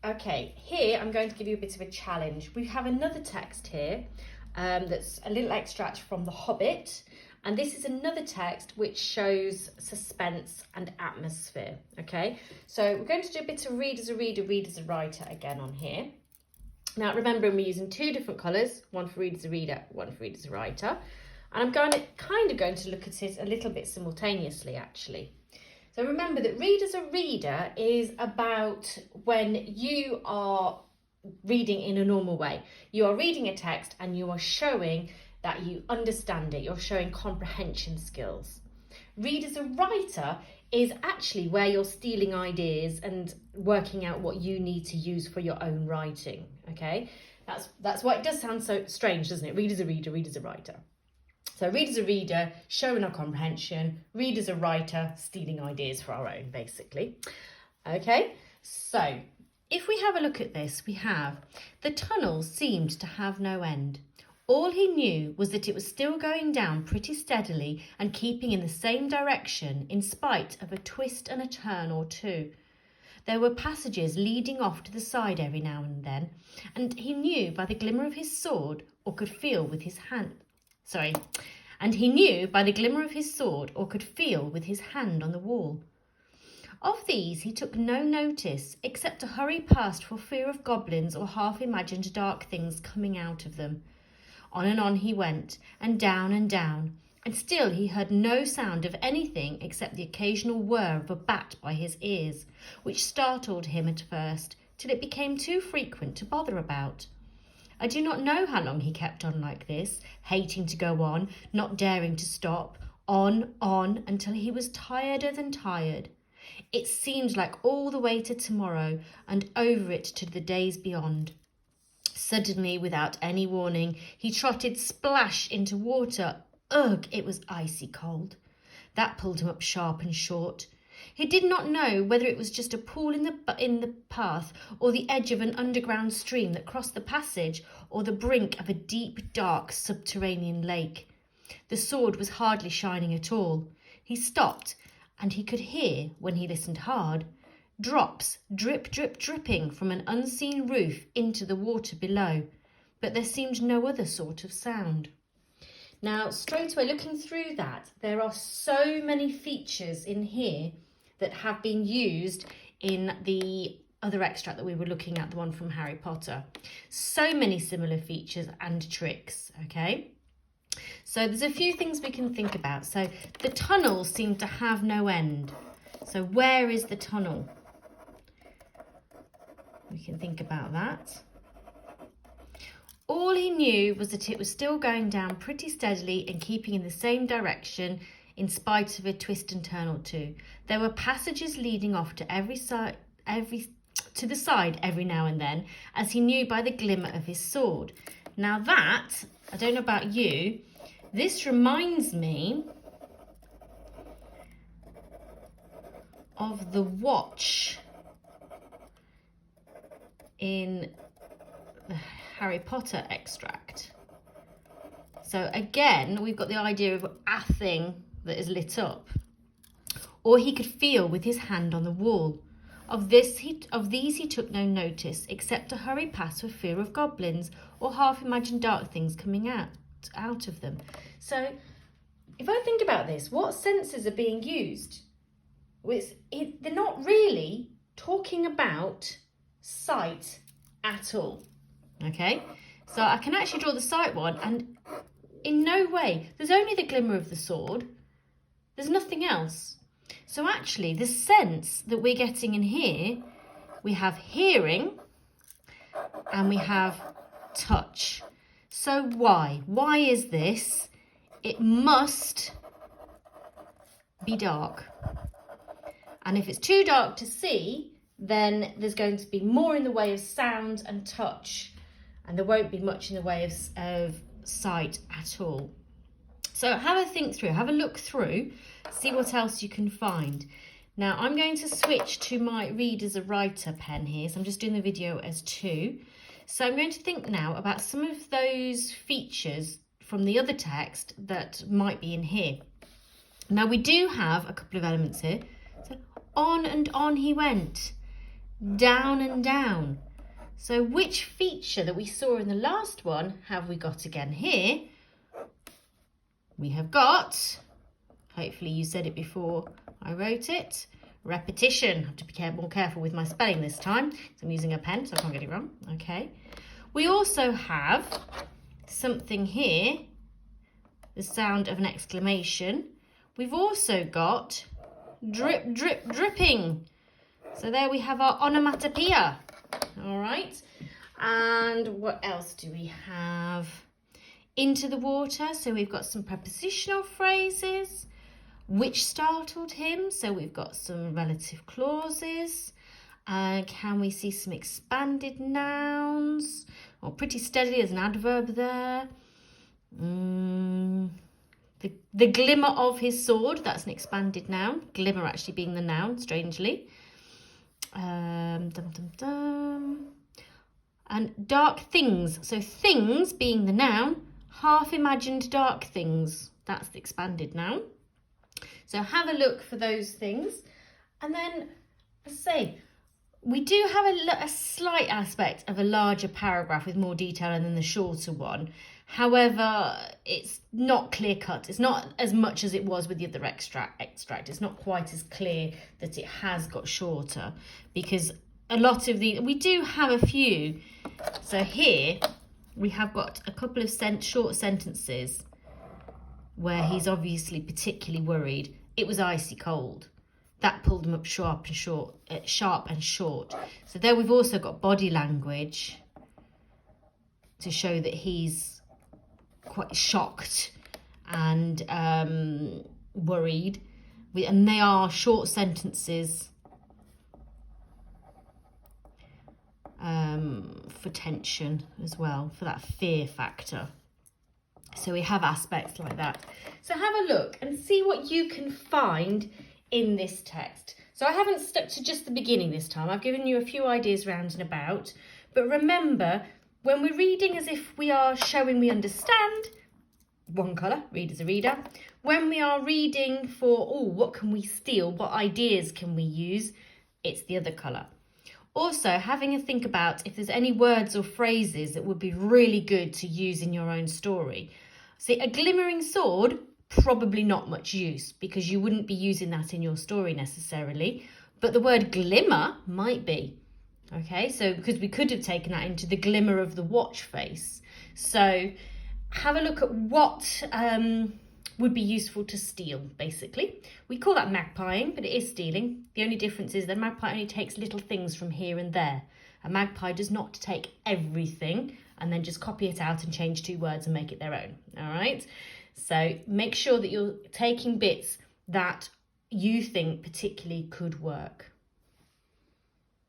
Okay, here I'm going to give you a bit of a challenge. We have another text here that's a little extract from The Hobbit. And this is another text which shows suspense and atmosphere, okay? So we're going to do a bit of read as a reader, read as a writer again on here. Now, remembering we're using two different colours, one for read as a reader, one for read as a writer. And I'm kind of going to look at it a little bit simultaneously, actually. So remember that read as a reader is about when you are reading in a normal way. You are reading a text and you are showing that you understand it. You're showing comprehension skills. Read as a writer is actually where you're stealing ideas and working out what you need to use for your own writing, okay? That's why it does sound so strange, doesn't it? Read as a reader, read as a writer. So read as a reader, showing our comprehension. Read as a writer, stealing ideas for our own, basically. Okay, so if we have a look at this, we have the tunnel seemed to have no end. All he knew was that it was still going down pretty steadily and keeping in the same direction in spite of a twist and a turn or two. There were passages leading off to the side every now and then, and he knew by the glimmer of his sword or could feel with his hand on the wall. Of these he took no notice, except to hurry past for fear of goblins or half-imagined dark things coming out of them. On and on he went, and down, and still he heard no sound of anything except the occasional whir of a bat by his ears, which startled him at first, till it became too frequent to bother about. I do not know how long he kept on like this, hating to go on, not daring to stop, on, until he was tireder than tired. It seemed like all the way to tomorrow, and over it to the days beyond. Suddenly, without any warning, he trotted splash into water. Ugh, it was icy cold. That pulled him up sharp and short. He did not know whether it was just a pool in the path, or the edge of an underground stream that crossed the passage, or the brink of a deep, dark subterranean lake. The sword was hardly shining at all. He stopped, and he could hear, when he listened hard, drops drip, drip, dripping from an unseen roof into the water below, but there seemed no other sort of sound. Now, straight away, looking through that, there are so many features in here that have been used in the other extract that we were looking at, the one from Harry Potter. So many similar features and tricks, okay? So there's a few things we can think about. So the tunnel seemed to have no end. So where is the tunnel? We can think about that. All he knew was that it was still going down pretty steadily and keeping in the same direction in spite of a twist and turn or two. There were passages leading off to the side every now and then, as he knew by the glimmer of his sword. Now that, I don't know about you, this reminds me of the watch in the Harry Potter extract. So again, we've got the idea of a thing that is lit up. Or he could feel with his hand on the wall. Of these he took no notice, except to hurry past for fear of goblins or half-imagined dark things coming out of them. So if I think about this, what senses are being used? They're not really talking about sight at all. Okay, so I can actually draw the sight one, and in no way, there's only the glimmer of the sword. There's nothing else. So actually, the sense that we're getting in here, we have hearing and we have touch. So why? Why is this? It must be dark. And if it's too dark to see, then there's going to be more in the way of sound and touch, and there won't be much in the way of sight at all. So have a think through, have a look through, see what else you can find. Now I'm going to switch to my read as a writer pen here, so I'm just doing the video as 2. So I'm going to think now about some of those features from the other text that might be in here. Now we do have a couple of elements here. So on and on he went. down and down. So which feature that we saw in the last one have we got again here? We have got, hopefully you said it before I wrote it, repetition. I have to be more careful with my spelling this time. So I'm using a pen so I can't get it wrong. Okay. We also have something here, the sound of an exclamation. We've also got drip, drip, dripping. So there we have our onomatopoeia. All right. And what else do we have? Into the water. So we've got some prepositional phrases. Which startled him. So we've got some relative clauses. Can we see some expanded nouns? Or pretty steadily as an adverb there. The glimmer of his sword, that's an expanded noun. Glimmer actually being the noun, strangely. And dark things. So things being the noun, half-imagined dark things. That's the expanded noun. So have a look for those things. And then, let's say, we do have a slight aspect of a larger paragraph with more detail than the shorter one. However, it's not clear-cut. It's not as much as it was with the other extract. It's not quite as clear that it has got shorter, because a lot of we do have a few. So here we have got a couple of short sentences where he's obviously particularly worried. It was icy cold. That pulled him up sharp and short. So there we've also got body language to show that he's quite shocked and worried. And they are short sentences for tension as well, for that fear factor. So we have aspects like that. So have a look and see what you can find in this text. So I haven't stuck to just the beginning this time. I've given you a few ideas round and about. But remember, when we're reading as if we are showing we understand, one colour, read as a reader. When we are reading for, what can we steal? What ideas can we use? It's the other colour. Also, having a think about if there's any words or phrases that would be really good to use in your own story. See, a glimmering sword, probably not much use, because you wouldn't be using that in your story necessarily. But the word glimmer might be. Okay, so because we could have taken that into the glimmer of the watch face. So have a look at what would be useful to steal, basically. We call that magpieing, but it is stealing. The only difference is that magpie only takes little things from here and there. A magpie does not take everything and then just copy it out and change 2 words and make it their own. All right. So make sure that you're taking bits that you think particularly could work.